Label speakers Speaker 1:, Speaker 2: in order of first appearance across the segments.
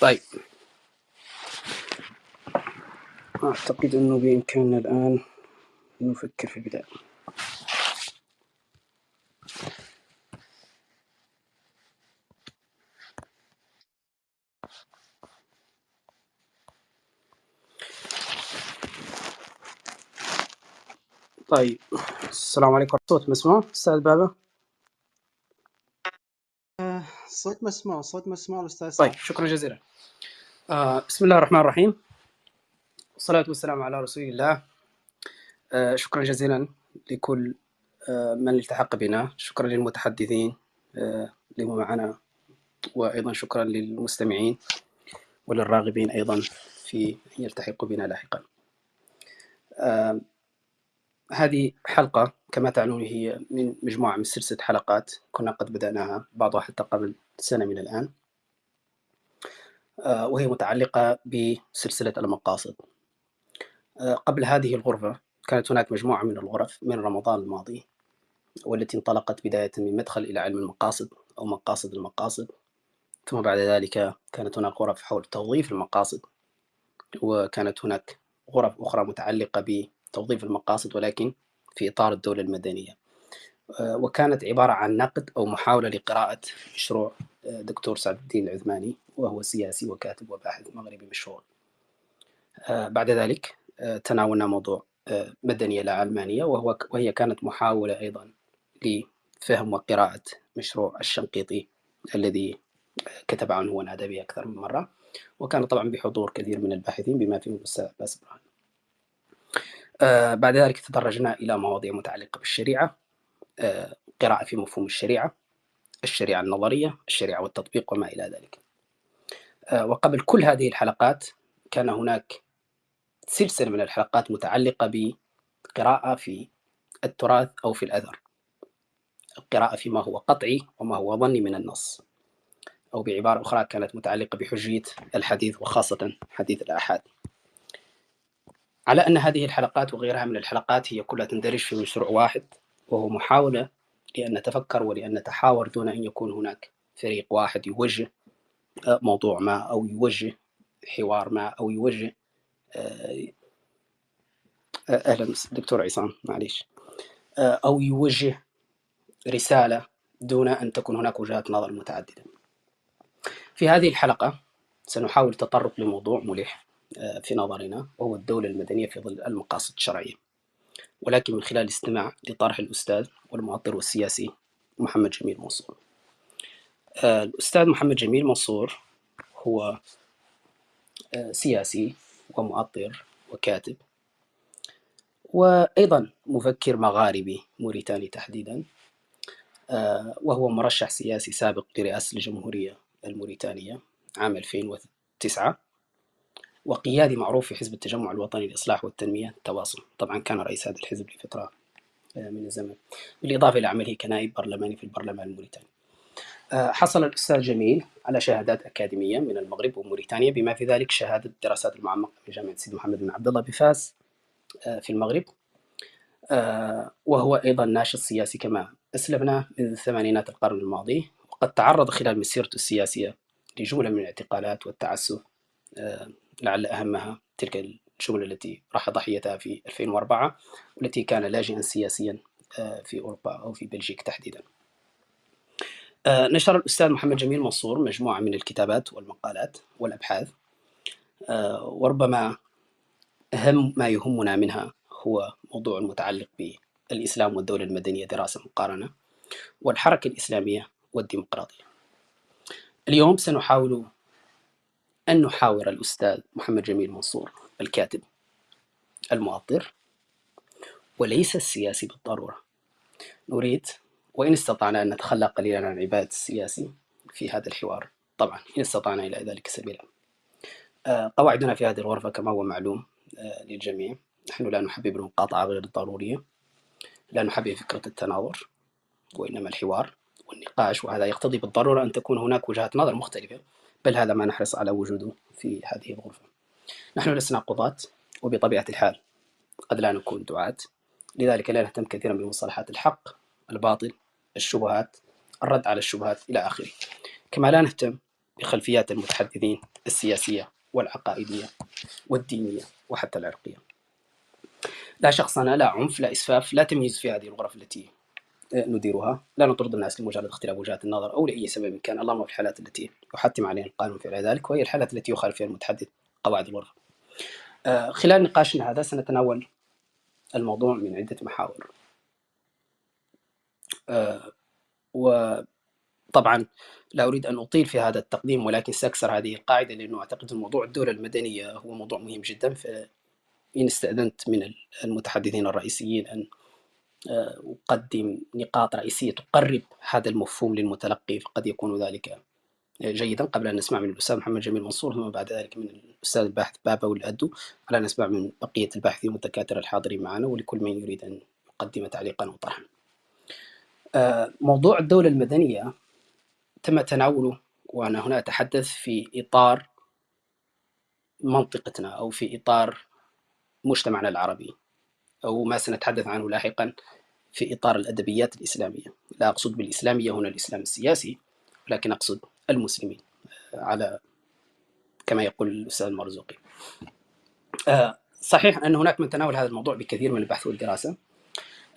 Speaker 1: طيب، أعتقد أنه بإمكاننا الآن نفكر في البداية. طيب، السلام عليكم. صوت مسموع أستاذ بابا؟
Speaker 2: صوت مسموع الأستاذ
Speaker 1: طيب،
Speaker 2: سعد.
Speaker 1: شكرا جزيلا. بسم الله الرحمن الرحيم، والصلاة والسلام على رسول الله. شكرا جزيلا لكل من التحق بنا. شكرا للمتحدثين اللي هم معنا، وأيضا شكرا للمستمعين وللراغبين أيضا في أن يلتحقوا بنا لاحقا. هذه حلقة كما تعلمون هي من مجموعة من سلسلة حلقات كنا قد بدأناها، بعضها حتى قبل سنة من الآن، وهي متعلقة بسلسلة المقاصد. قبل هذه الغرفة كانت هناك مجموعة من الغرف من رمضان الماضي، والتي انطلقت بداية من مدخل إلى علم المقاصد أو مقاصد المقاصد، ثم بعد ذلك كانت هناك غرف حول توظيف المقاصد، وكانت هناك غرف أخرى متعلقة بتوظيف المقاصد ولكن في إطار الدولة المدنية، وكانت عبارة عن نقد أو محاولة لقراءة مشروع دكتور سعد الدين العثماني، وهو سياسي وكاتب وباحث مغربي مشهور. بعد ذلك تناولنا موضوع مدنية لا علمانية، وهي كانت محاولة أيضا لفهم وقراءة مشروع الشنقيطي الذي كتب عنه ونادى به أكثر من مرة، وكان طبعا بحضور كثير من الباحثين بما فيهم الأستاذ عباس برهان. بعد ذلك تدرجنا إلى مواضيع متعلقة بالشريعة، قراءة في مفهوم الشريعة النظرية، الشريعة والتطبيق وما إلى ذلك. وقبل كل هذه الحلقات كان هناك سلسلة من الحلقات متعلقة بقراءة في التراث أو في الأثر، القراءة فيما هو قطعي وما هو ظني من النص، أو بعبارة أخرى كانت متعلقة بحجية الحديث وخاصة حديث الآحاد. على أن هذه الحلقات وغيرها من الحلقات هي كلها تندرج في مشروع واحد، وهو محاولة لأن نتفكر ولأن نتحاور دون أن يكون هناك فريق واحد يوجه موضوع ما أو يوجه حوار ما أو يوجه أهلا دكتور عصام، معليش، أو يوجه رسالة دون أن تكون هناك وجهات نظر متعددة. في هذه الحلقة سنحاول التطرق لموضوع ملح في نظرنا، وهو الدولة المدنية في ظل المقاصد الشرعية، ولكن من خلال الاستماع لطرح الأستاذ والمؤطر والسياسي محمد جميل منصور. الأستاذ محمد جميل منصور هو سياسي ومؤطر وكاتب، وأيضا مفكر مغاربي موريتاني تحديدا، وهو مرشح سياسي سابق لرئاسة الجمهورية الموريتانية عام 2009، وقيادي معروف في حزب التجمع الوطني للإصلاح والتنمية التواصل. طبعا كان رئيس هذا الحزب لفترة من الزمن، بالإضافة إلى عمله كنائب برلماني في البرلمان الموريتاني. حصل الأستاذ جميل على شهادات أكاديمية من المغرب وموريتانيا، بما في ذلك شهادة الدراسات المعمقة من جامعة سيدي محمد بن عبد الله بفاس في المغرب، وهو أيضا ناشط سياسي كما أسلفنا منذ ثمانينات القرن الماضي، وقد تعرض خلال مسيرته السياسية لجملة من الاعتقالات والتعسف، لعل أهمها تلك الجملة التي راح ضحيتها في 2004، والتي كان لاجئا سياسيا في أوروبا أو في بلجيك تحديدا. نشر الأستاذ محمد جميل منصور مجموعة من الكتابات والمقالات والأبحاث، وربما أهم ما يهمنا منها هو موضوع متعلق بالإسلام والدولة المدنية دراسة مقارنة، والحركة الإسلامية والديمقراطية. اليوم سنحاول أن نحاور الأستاذ محمد جميل منصور الكاتب المؤطر، وليس السياسي بالضرورة. نريد وإن استطعنا أن نتخلى قليلا عن عبادة السياسي في هذا الحوار، طبعا إن استطعنا إلى ذلك سبيلا. قواعدنا في هذه الغرفة كما هو معلوم للجميع، نحن لا نحبب المقاطعة غير الضرورية، لا نحبب فكرة التناظر، وإنما الحوار والنقاش، وهذا يقتضي بالضرورة أن تكون هناك وجهات نظر مختلفة، بل هذا ما نحرص على وجوده في هذه الغرفة. نحن لسنا قضاة، وبطبيعة الحال قد لا نكون دعاة، لذلك لا نهتم كثيرا بمصطلحات الحق، الباطل، الشبهات، الرد على الشبهات إلى آخره، كما لا نهتم بخلفيات المتحدثين السياسية والعقائدية والدينية وحتى العرقية. لا شخصنة، لا عنف، لا إسفاف، لا تمييز في هذه الغرف التي نديرها. لا نطرد الناس لمجرد اختلاف وجهات النظر أو لأي سبب كان، اللهم في الحالات التي يحتم عليها القانون فعل ذلك، وهي الحالات التي يخالف فيها المتحدث قواعد الغرفة. خلال نقاشنا هذا سنتناول الموضوع من عدة محاور، وطبعا لا أريد أن أطيل في هذا التقديم، ولكن سأكسر هذه القاعدة لأنه أعتقد موضوع الدولة المدنية هو موضوع مهم جدا. فإن استأذنت من المتحدثين الرئيسيين أن أقدم نقاط رئيسية تقرب هذا المفهوم للمتلقي، فقد يكون ذلك جيدا، قبل أن نسمع من الأستاذ محمد جميل منصور، ثم بعد ذلك من الأستاذ الباحث بابا والأدو، على أن نسمع من بقية الباحثين والدكاترة الحاضرين معنا، ولكل من يريد أن يقدم تعليقا أو طرحا. موضوع الدولة المدنية تم تناوله وأنا هنا أتحدث في إطار منطقتنا أو في إطار مجتمعنا العربي، أو ما سنتحدث عنه لاحقا في إطار الأدبيات الإسلامية. لا أقصد بالإسلامية هنا الإسلام السياسي، ولكن أقصد المسلمين، على كما يقول الأستاذ المرزوقي. صحيح أن هناك من تناول هذا الموضوع بكثير من البحث والدراسة،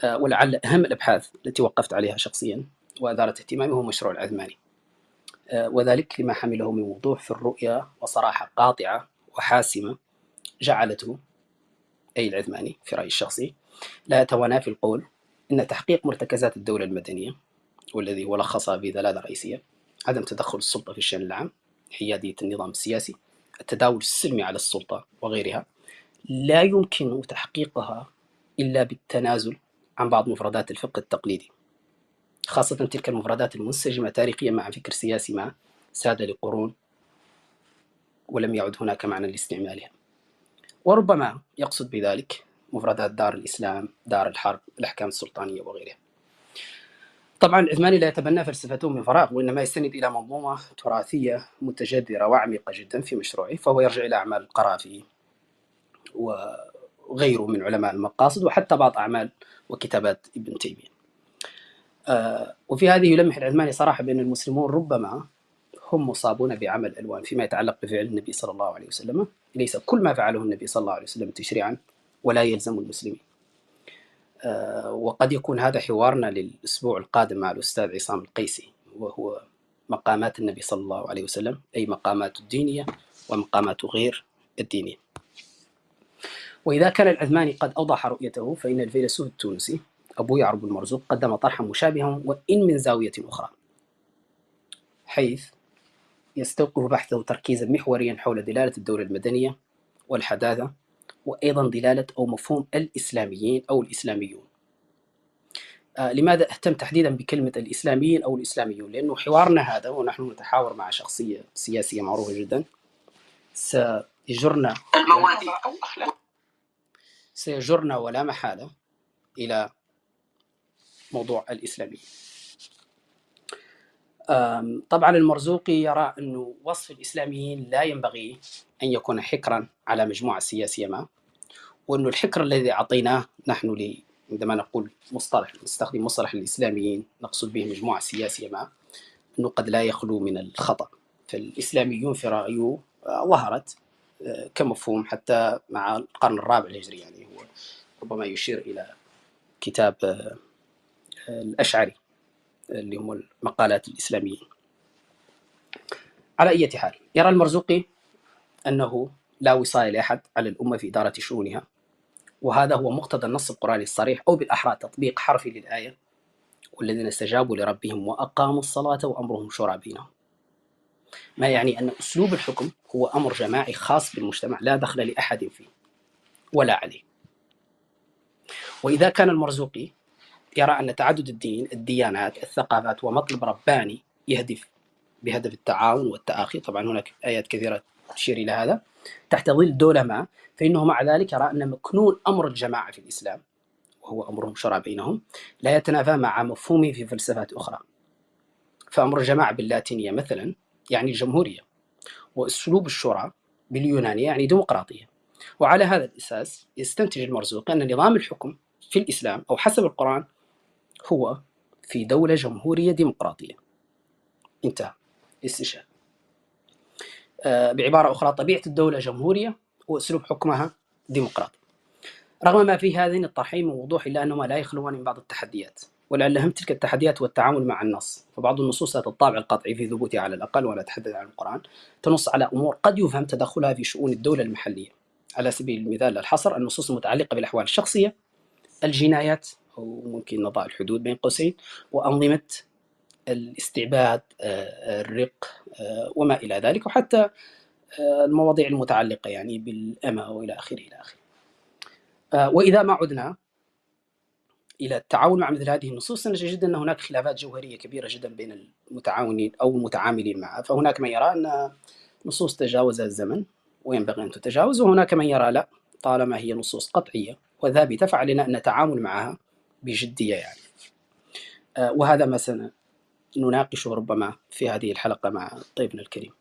Speaker 1: ولعل أهم الأبحاث التي وقفت عليها شخصيا وأثارت اهتمامي هو مشروع العثماني، وذلك لما حمله من وضوح في الرؤية وصراحة قاطعة وحاسمة جعلته، أي العثماني في رأيي الشخصي، لا يتوانى في القول إن تحقيق مرتكزات الدولة المدنية، والذي هو لخصها في ثلاثة رئيسية: عدم تدخل السلطة في الشأن العام، حيادية النظام السياسي، التداول السلمي على السلطة وغيرها، لا يمكن تحقيقها إلا بالتنازل عن بعض مفردات الفقه التقليدي، خاصة تلك المفردات المنسجمة تاريخيا مع فكر سياسي ما ساد لقرون ولم يعد هناك معنى لاستعمالها. وربما يقصد بذلك مفردات دار الإسلام، دار الحرب، الأحكام السلطانية وغيرها. طبعا العثماني لا يتبنى فلسفته من فراغ، وإنما يستند إلى منظومة تراثية متجذرة وعميقة جدا في مشروعه، فهو يرجع إلى أعمال القرافي وغيره من علماء المقاصد، وحتى بعض أعمال وكتابات ابن تيمية. وفي هذه يلمح العثماني صراحة بأن المسلمون ربما هم مصابون بعمل ألوان فيما يتعلق بفعل النبي صلى الله عليه وسلم. ليس كل ما فعله النبي صلى الله عليه وسلم تشريعا ولا يلزم المسلمين. وقد يكون هذا حوارنا للأسبوع القادم مع الأستاذ عصام القيسي، وهو مقامات النبي صلى الله عليه وسلم، أي مقامات الدينية ومقامات غير الدينية. وإذا كان العثماني قد أوضح رؤيته، فإن الفيلسوف التونسي أبو يعرب المرزوق قدم طرحا مشابها وإن من زاوية أخرى، حيث يستوقف بحثه تركيزا محوريا حول دلالة الدولة المدنية والحداثة، وأيضا دلالة أو مفهوم الإسلاميين أو الإسلاميون. لماذا أهتم تحديدا بكلمة الإسلاميين أو الإسلاميون؟ لأنه حوارنا هذا ونحن نتحاور مع شخصية سياسية معروفة جدا سيجرنا ولا محالة إلى موضوع الإسلامي. طبعا المرزوقي يرى أن وصف الإسلاميين لا ينبغي أن يكون حكرا على مجموعة سياسية ما، وأن الحكر الذي أعطيناه نحن عندما نقول نستخدم مصطلح الإسلاميين نقصد به مجموعة سياسية ما، أنه قد لا يخلو من الخطأ. فالإسلاميون في رأيه ظهرت كمفهوم حتى مع القرن الرابع الهجري، يعني هو ربما يشير إلى كتاب الأشعري اللي هم المقالات الإسلاميين. على أي حال، يرى المرزوقي أنه لا وصاية لأحد على الأمة في إدارة شؤونها، وهذا هو مقتضى النص القرآني الصريح، أو بالأحرى تطبيق حرفي للآية: والذين استجابوا لربهم وأقاموا الصلاة وأمرهم شورى بينهم. ما يعني أن أسلوب الحكم هو أمر جماعي خاص بالمجتمع لا دخل لأحد فيه ولا عليه. وإذا كان المرزوقي يرى أن تعدد الدين، الديانات، الثقافات ومطلب رباني يهدف بهدف التعاون والتآخي، طبعا هناك آيات كثيرة تشير إلى هذا، تحت ظل دولة ما، فإنه مع ذلك يرى أن مكنون أمر الجماعة في الإسلام وهو أمرهم شورى بينهم لا يتنافى مع مفهومه في فلسفات أخرى. فأمر الجماعة باللاتينية مثلا يعني الجمهورية، وأسلوب الشورى باليونانية يعني ديمقراطية. وعلى هذا الأساس يستنتج المرزوقي أن نظام الحكم في الإسلام أو حسب القرآن هو في دولة جمهورية ديمقراطية. انتهى الاستشهاد. بعبارة أخرى طبيعة الدولة جمهورية وأسلوب حكمها ديمقراطي. رغم ما في هذين الطرحين من وضوح إلا أنهما لا يخلوان من بعض التحديات، ولعل أهم تلك التحديات هو التعامل مع النص. فبعض النصوص ذات الطابع القطعي في ثبوتها على الأقل، وأنا أتحدث عن القرآن، تنص على أمور قد يفهم تدخلها في شؤون الدولة المحلية. على سبيل المثال للحصر النصوص المتعلقة بالأحوال الشخصية، الجنايات أو ممكن نضع الحدود بين قوسين، وأنظمة الاستعباد، الرق، وما إلى ذلك، وحتى المواضيع المتعلقة يعني بالأمة وإلى آخره إلى آخره. وإذا ما عدنا إلى التعاون مع مثل هذه النصوص سنجد أن هناك خلافات جوهرية كبيرة جدا بين المتعاونين أو المتعاملين معها. فهناك من يرى أن نصوص تجاوز الزمن وينبغي أن تتجاوز، وهناك من يرى لا، طالما هي نصوص قطعية وثابتة فعلينا أن نتعامل معها بجدية يعني. وهذا ما سنناقشه ربما في هذه الحلقة مع ضيفنا الكريم.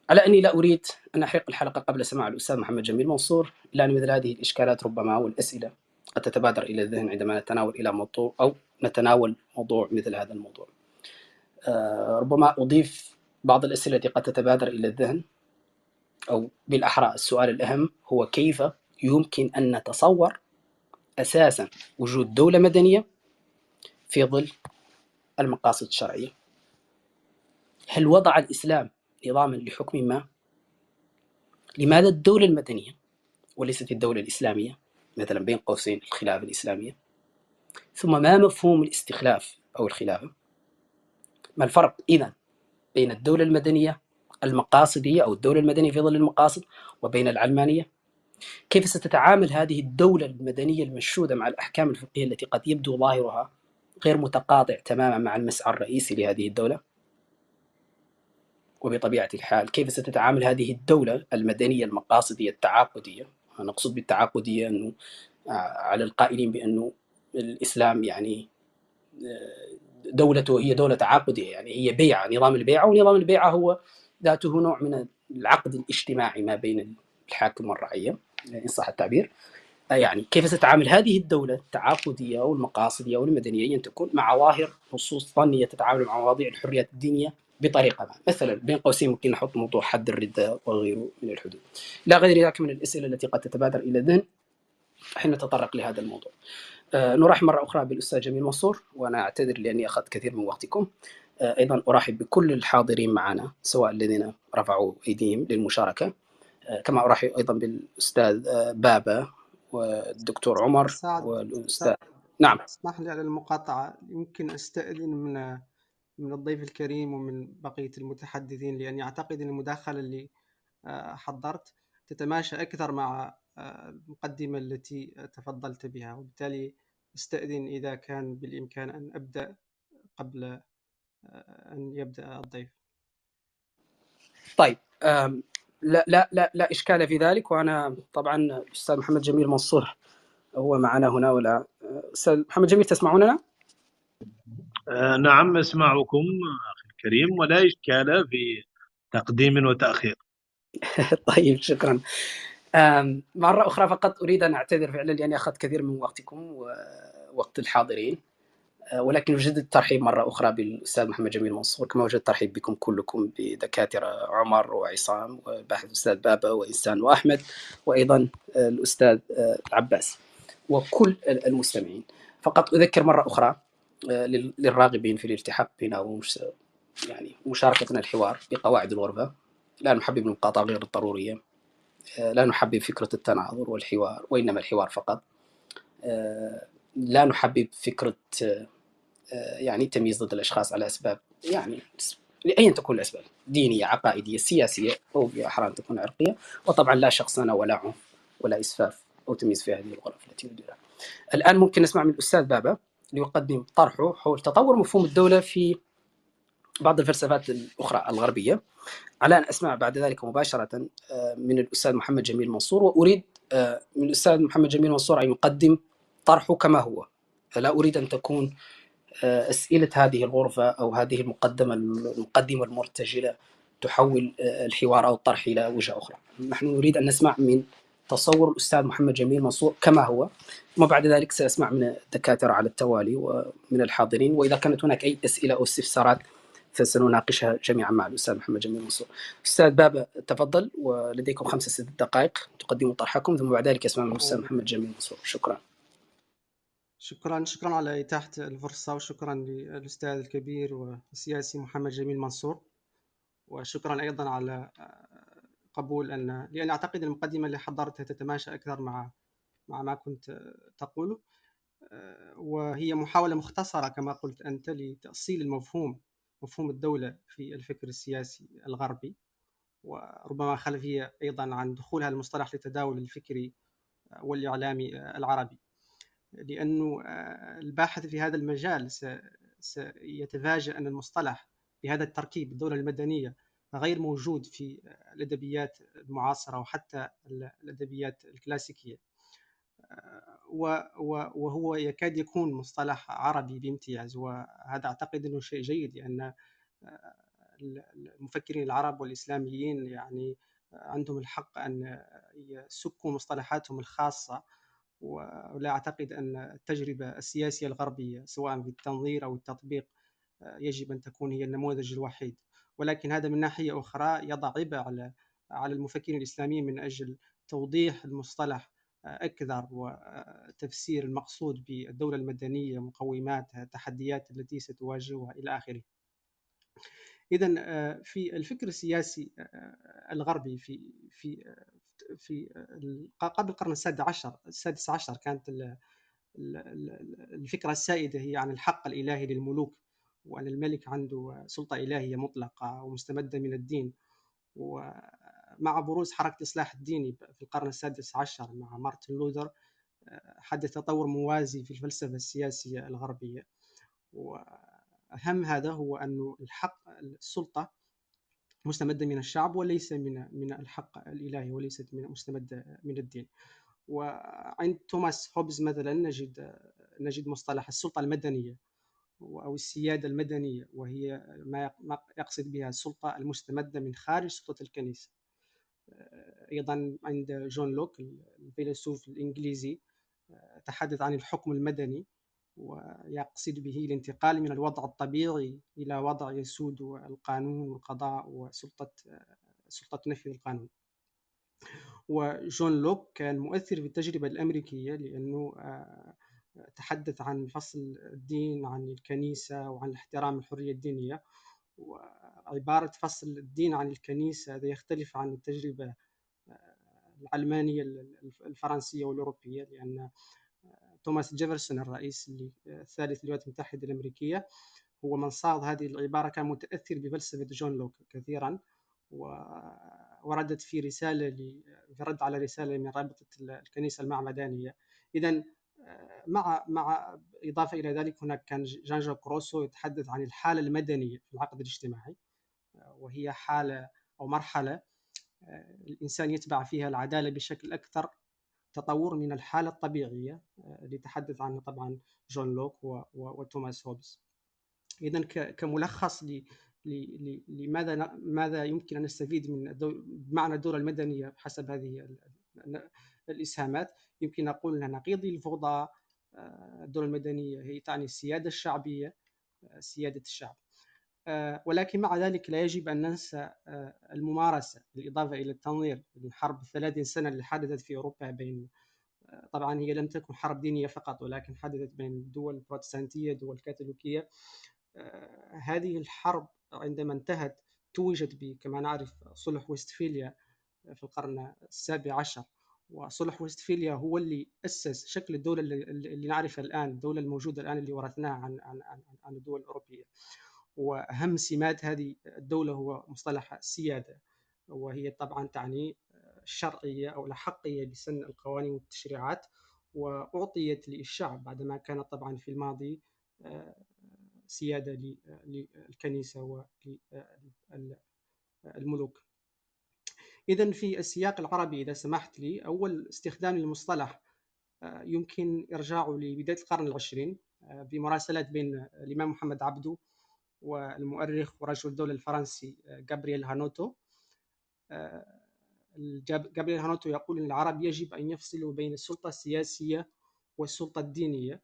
Speaker 1: على أني لا أريد أن أحرق الحلقة قبل سماع الأستاذ محمد جميل منصور، لأن مثل هذه الإشكالات ربما والأسئلة قد تتبادر إلى الذهن عندما نتناول إلى موضوع أو نتناول موضوع مثل هذا الموضوع. ربما أضيف بعض الأسئلة التي قد تتبادر إلى الذهن، أو بالأحرى السؤال الأهم هو كيف يمكن أن نتصور أساسا وجود دولة مدنية في ظل المقاصد الشرعية؟ هل وضع الإسلام نظاما لحكم ما؟ لماذا الدولة المدنية وليست الدولة الإسلامية مثلا بين قوسين الخلافة الإسلامية؟ ثم ما مفهوم الاستخلاف أو الخلافة؟ ما الفرق إذن بين الدولة المدنية المقاصدية أو الدولة المدنية في ظل المقاصد وبين العلمانية؟ كيف ستتعامل هذه الدولة المدنية المشهودة مع الأحكام الفقهية التي قد يبدو ظاهرها غير متقاطع تماما مع المسعى الرئيسي لهذه الدولة؟ وبطبيعة الحال كيف ستتعامل هذه الدولة المدنية المقاصدية التعاقدية؟ نقصد بالتعاقدية أنه على القائلين بأنه الإسلام يعني دولته هي دولة تعاقدية، يعني هي بيعة، نظام البيعة، ونظام البيعة هو ذاته نوع من العقد الاجتماعي ما بين الحاكم والرعية إن صح التعبير. يعني كيف ستتعامل هذه الدولة التعاقدية أو المقاصدية أو المدنية أن تكون مع ظاهر نصوص ظنية تتعامل مع مواضيع الحريات الدينية بطريقة ما؟ مثلا بين قوسين ممكن نحط موضوع حد الردة وغيره من الحدود، لا غير ذلك من الأسئلة التي قد تتبادر إلى الذهن حين نتطرق لهذا الموضوع. نرحب مرة أخرى بالأستاذ جميل منصور، وأنا أعتذر لأني أخذت كثير من وقتكم. أيضا أرحب بكل الحاضرين معنا سواء الذين رفعوا أيديهم للمشاركة، كما أرحب أيضا بالأستاذ بابا والدكتور عمر والأستاذ. نعم.
Speaker 2: اسمح لي على المقاطعة، يمكن أستأذن من الضيف الكريم ومن بقية المتحدثين، لأني أعتقد أن المداخلة اللي حضرت تتماشى أكثر مع المقدمة التي تفضلت بها، وبالتالي أستأذن إذا كان بالإمكان أن أبدأ قبل أن يبدأ الضيف.
Speaker 1: طيب، لا لا لا لا إشكال في ذلك. وأنا طبعا الأستاذ محمد جميل منصور هو معنا هنا، ولا أستاذ محمد جميل تسمعوننا؟
Speaker 3: نعم أسمعكم أخي الكريم، ولا إشكال في تقديم وتأخير.
Speaker 1: طيب شكرا. مرة أخرى فقط أريد أن أعتذر فعلا لأني أخذت كثير من وقتكم ووقت الحاضرين، ولكن وجدت الترحيب مرة أخرى بالأستاذ محمد جميل منصور، كما وجدت ترحيب بكم كلكم بدكاترة عمر وعصام وباحث الأستاذ بابا وإنسان وأحمد، وأيضا الأستاذ العباس وكل المستمعين. فقط أذكر مرة أخرى للراغبين في الالتحاق بنا يعني مشاركتنا الحوار بقواعد الغرفة: لا نحبب المقاطعة غير الضرورية، لا نحبب فكرة التناظر والحوار وإنما الحوار فقط، لا نحبب فكرة يعني التمييز ضد الأشخاص على أسباب يعني أيا تكون الأسباب، دينية عقائدية سياسية أو بأحرى أن تكون عرقية، وطبعا لا شخصنة ولا عنف ولا إسفاف أو تمييز في هذه الغرف التي نديرها. الآن ممكن نسمع من الأستاذ بابا ليقدم طرحه حول تطور مفهوم الدولة في بعض الفلسفات الأخرى الغربية، على أن أسمع بعد ذلك مباشرة من الأستاذ محمد جميل منصور. وأريد من الأستاذ محمد جميل منصور أن يقدم طرحه كما هو، لا أريد أن تكون أسئلة هذه الغرفة أو هذه المقدمة المرتجلة تحول الحوار أو الطرح إلى وجهة أخرى. نحن نريد أن نسمع من تصور الأستاذ محمد جميل منصور كما هو، ثم بعد ذلك سأسمع من الدكاترة على التوالي ومن الحاضرين، وإذا كانت هناك أي أسئلة أو استفسارات فسنناقشها جميعا مع الأستاذ محمد جميل منصور. أستاذ بابا تفضل، ولديكم 5-6 دقائق تقدموا طرحكم، ثم بعد ذلك يسمع الأستاذ محمد جميل منصور. شكرا.
Speaker 2: شكرا على إتاحة الفرصة، وشكرا للأستاذ الكبير والسياسي محمد جميل منصور، وشكرا أيضا على قبول لأن أعتقد المقدمة اللي حضرتها تتماشى أكثر مع ما كنت تقوله، وهي محاولة مختصرة كما قلت أنت لتأصيل مفهوم الدولة في الفكر السياسي الغربي، وربما خلفية أيضا عن دخولها المصطلح للتداول الفكري والإعلامي العربي، لأنه الباحث في هذا المجال سيتفاجأ أن المصطلح بهذا التركيب الدولة المدنية غير موجود في الأدبيات المعاصرة وحتى الأدبيات الكلاسيكية، وهو يكاد يكون مصطلح عربي بامتياز. وهذا أعتقد أنه شيء جيد، لأن المفكرين العرب والإسلاميين يعني عندهم الحق أن يسكوا مصطلحاتهم الخاصة، ولا أعتقد أن التجربة السياسية الغربية سواء في التنظير أو التطبيق يجب أن تكون هي النموذج الوحيد. ولكن هذا من ناحية أخرى يضع عبء على المفكرين الإسلاميين من أجل توضيح المصطلح أكثر، وتفسير المقصود بالدولة المدنية، مقوماتها، التحديات التي ستواجهها إلى آخره. إذن في الفكر السياسي الغربي في قبل القرن السادس عشر كانت الفكرة السائدة هي عن الحق الإلهي للملوك، وأن الملك عنده سلطة إلهية مطلقة ومستمدة من الدين. ومع بروز حركة الإصلاح الديني في القرن السادس عشر مع مارتن لوثر حدث تطور موازي في الفلسفة السياسية الغربية، وأهم هذا هو أن السلطة مستمدة من الشعب وليس من الحق الإلهي، وليست مستمدة من الدين. وعند توماس هوبز مثلا نجد مصطلح السلطة المدنية أو السيادة المدنية، وهي ما يقصد بها السلطة المستمدة من خارج سلطة الكنيسة. أيضا عند جون لوك الفيلسوف الإنجليزي تحدث عن الحكم المدني، ويقصد به الانتقال من الوضع الطبيعي إلى وضع يسود القانون والقضاء وسلطة نفذ القانون. وجون لوك كان مؤثر في التجربة الأمريكية، لأنه تحدث عن فصل الدين عن الكنيسة وعن احترام الحرية الدينية. وعبارة فصل الدين عن الكنيسة هذا يختلف عن التجربة العلمانية الفرنسية والأوروبية، لأن توماس جيفرسون الرئيس الثالث للولايات المتحدة الأمريكية هو من صاغ هذه العبارة، كان متأثر بفلسفة جون لوك كثيرا، وردت في رد على رسالة من رابطة الكنيسة المعمدانية. إذن مع إضافة إلى ذلك هناك كان جان جاك روسو يتحدث عن الحالة المدنية في العقد الاجتماعي، وهي حالة أو مرحلة الإنسان يتبع فيها العدالة بشكل أكثر تطور من الحالة الطبيعية اللي تحدث عنها طبعا جون لوك وتوماس هوبز. إذن كملخص لماذا ماذا يمكن أن نستفيد من معنى الدولة المدنية بحسب هذه الإسهامات، يمكن نقول أن نقيض الفوضى الدولة المدنية هي تعني السيادة الشعبية، سيادة الشعب. ولكن مع ذلك لا يجب أن ننسى الممارسة، بالإضافة إلى التنظير. الحرب 30 سنة اللي حدثت في أوروبا بين طبعا هي لم تكن حرب دينية فقط، ولكن حدثت بين الدول البروتستانتية والدول الكاثوليكية. هذه الحرب عندما انتهت توجت كما نعرف صلح وستفاليا في القرن السابع عشر، وصلح وستفاليا هو اللي أسس شكل الدولة اللي نعرفها الآن، الدولة الموجودة الآن اللي ورثناها عن الدول الأوروبية. وأهم سمات هذه الدولة هو مصطلح السيادة، وهي طبعا تعني الشرعية أو الأحقية بسن القوانين والتشريعات، وأعطيت للشعب بعدما كانت طبعا في الماضي سيادة للكنيسة وللملوك. إذن في السياق العربي إذا سمحت لي، أول استخدام للمصطلح يمكن إرجاعه لبداية القرن العشرين بمراسلات بين الإمام محمد عبده والمؤرخ ورجل الدولة الفرنسي جابرييل هانوتو. جابرييل هانوتو يقول أن العرب يجب أن يفصلوا بين السلطة السياسية والسلطة الدينية،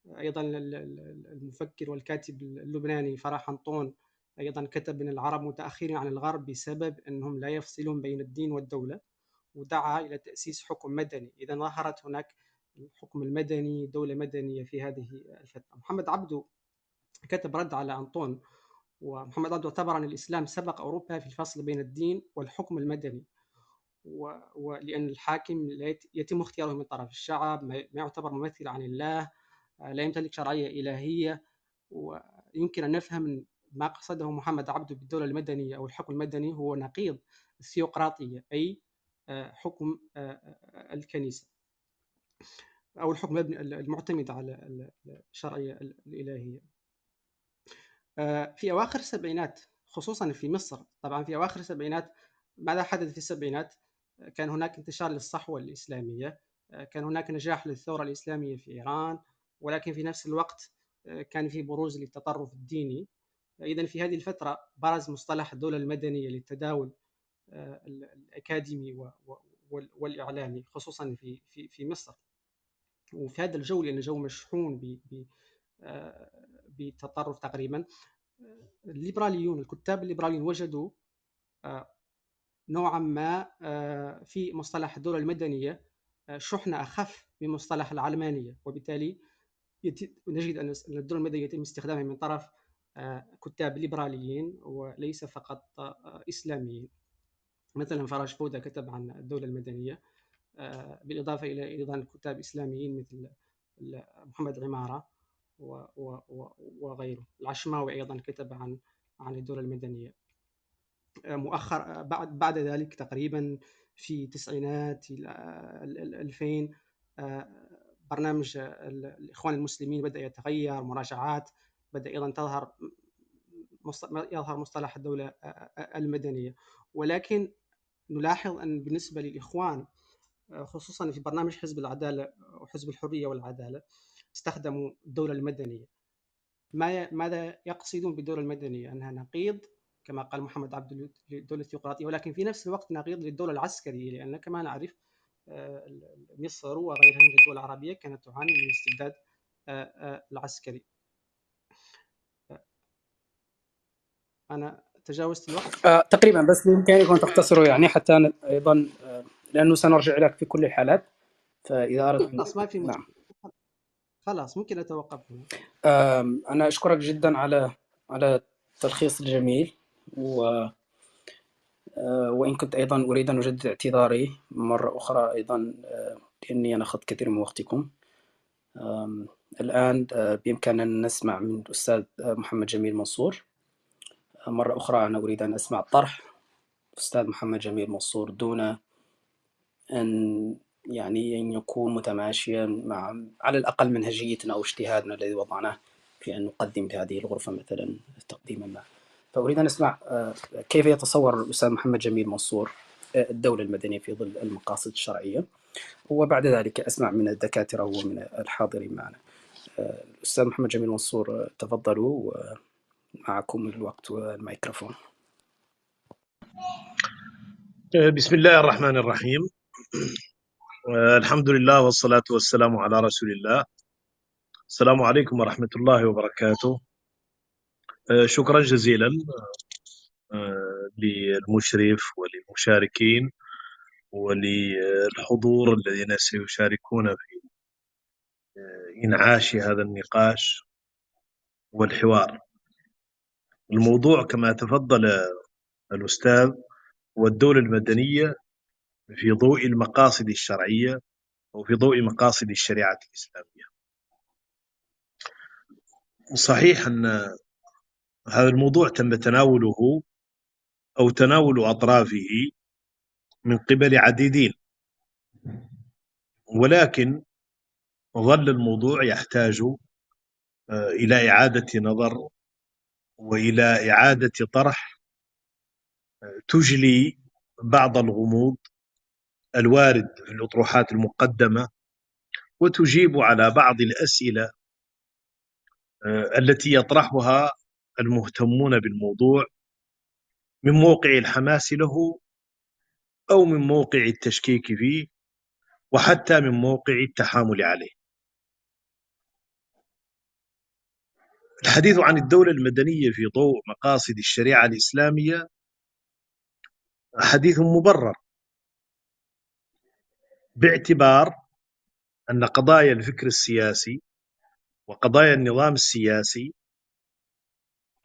Speaker 2: أيضا المفكر والكاتب اللبناني فرح أنطون أيضا كتب أن العرب متأخرين عن الغرب بسبب أنهم لا يفصلون بين الدين والدولة، ودعا إلى تأسيس حكم مدني. إذا ظهرت هناك الحكم المدني، دولة مدنية في هذه الفترة. محمد عبده كتب رد على أنطون، ومحمد عبده اعتبر أن الإسلام سبق أوروبا في الفصل بين الدين والحكم المدني، ولأن الحاكم يتم اختياره من طرف الشعب، ما يعتبر ممثل عن الله، لا يمتلك شرعية إلهية. ويمكن أن نفهم ما قصده محمد عبده بالدولة المدنية أو الحكم المدني هو نقيض الثيوقراطية، أي حكم الكنيسة أو الحكم المعتمد على الشرعية الإلهية. في أواخر السبعينات خصوصا في مصر، طبعا في أواخر السبعينات ماذا حدث في السبعينات؟ كان هناك انتشار للصحوة الإسلامية، كان هناك نجاح للثورة الإسلامية في إيران، ولكن في نفس الوقت كان في بروز للتطرف الديني. إذن في هذه الفترة برز مصطلح الدولة المدنية للتداول الأكاديمي والإعلامي خصوصا في مصر. وفي هذا الجو، لأن الجو مشحون بالتطرف تقريبا، الليبراليون الكتاب الليبراليون وجدوا نوعا ما في مصطلح الدولة المدنية شحنة أخف من مصطلح العلمانية، وبالتالي نجد أن الدولة المدنية يتم استخدامها من طرف كتاب ليبراليين وليس فقط إسلاميين. مثلا فرج فودة كتب عن الدولة المدنية، بالإضافة إلى أيضا كتاب إسلاميين مثل محمد عمارة وغيره. العشماوي أيضا كتب عن الدولة المدنية. مؤخر بعد ذلك تقريبا في التسعينات إلى 2000 برنامج الإخوان المسلمين بدأ يتغير، مراجعات بدأ أيضا يظهر مصطلح الدولة المدنية. ولكن نلاحظ أن بالنسبة للإخوان خصوصا في برنامج حزب العدالة وحزب الحرية والعدالة استخدموا الدولة المدنية. ماذا يقصدون بالدولة المدنية؟ أنها نقيض كما قال محمد عبده للدولة الثيوقراطية، ولكن في نفس الوقت نقيض للدولة العسكرية، لأن كما نعرف مصر وغيرها من الدول العربية كانت تعاني من الاستبداد العسكري. أنا تجاوزت الوقت
Speaker 1: تقريبا، بس بإمكانكم تختصروا يعني حتى أيضا لأنه سنرجع لك في كل الحالات، فإذا أردت
Speaker 2: خلاص ما في مشكلة.
Speaker 1: نعم.
Speaker 2: خلاص ممكن أتوقف هنا.
Speaker 1: أنا أشكرك جدا على التلخيص الجميل، وإن كنت أيضا أريد أن أجدد اعتذاري مرة أخرى أيضا، لأني أنا أخذت كثير من وقتكم. الآن بإمكاننا أن نسمع من الأستاذ محمد جميل منصور. مرة أخرى أنا أريد أن أسمع طرح أستاذ محمد جميل منصور دون أن يكون متماشيا مع على الأقل منهجيتنا أو اجتهادنا الذي وضعناه في أن نقدم لهذه الغرفة مثلا تقديما ما. فأريد أن أسمع كيف يتصور الأستاذ محمد جميل منصور الدولة المدنية في ظل المقاصد الشرعية، وبعد ذلك أسمع من الدكاترة ومن الحاضرين معنا. الأستاذ محمد جميل منصور تفضلوا، معكم الوقت والميكروفون.
Speaker 3: بسم الله الرحمن الرحيم. الحمد لله والصلاة والسلام على رسول الله. السلام عليكم ورحمة الله وبركاته. شكرا جزيلا للمشرف وللمشاركين وللحضور الذين سيشاركون في إنعاش هذا النقاش والحوار. الموضوع كما تفضل الأستاذ والدولة المدنية في ضوء المقاصد الشرعية وفي ضوء مقاصد الشريعة الإسلامية. صحيح أن هذا الموضوع تم تناوله أو تناول أطرافه من قبل عديدين، ولكن ظل الموضوع يحتاج إلى إعادة نظر وإلى إعادة طرح تجلي بعض الغموض الوارد في الأطروحات المقدمة، وتجيب على بعض الأسئلة التي يطرحها المهتمون بالموضوع من موقع الحماس له أو من موقع التشكيك فيه وحتى من موقع التحامل عليه. الحديث عن الدولة المدنية في ضوء مقاصد الشريعة الإسلامية حديث مبرر، باعتبار أن قضايا الفكر السياسي وقضايا النظام السياسي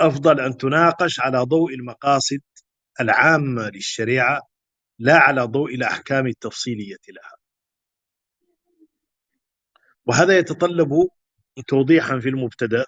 Speaker 3: أفضل أن تناقش على ضوء المقاصد العامة للشريعة لا على ضوء الأحكام التفصيلية لها. وهذا يتطلب توضيحا في المبتدأ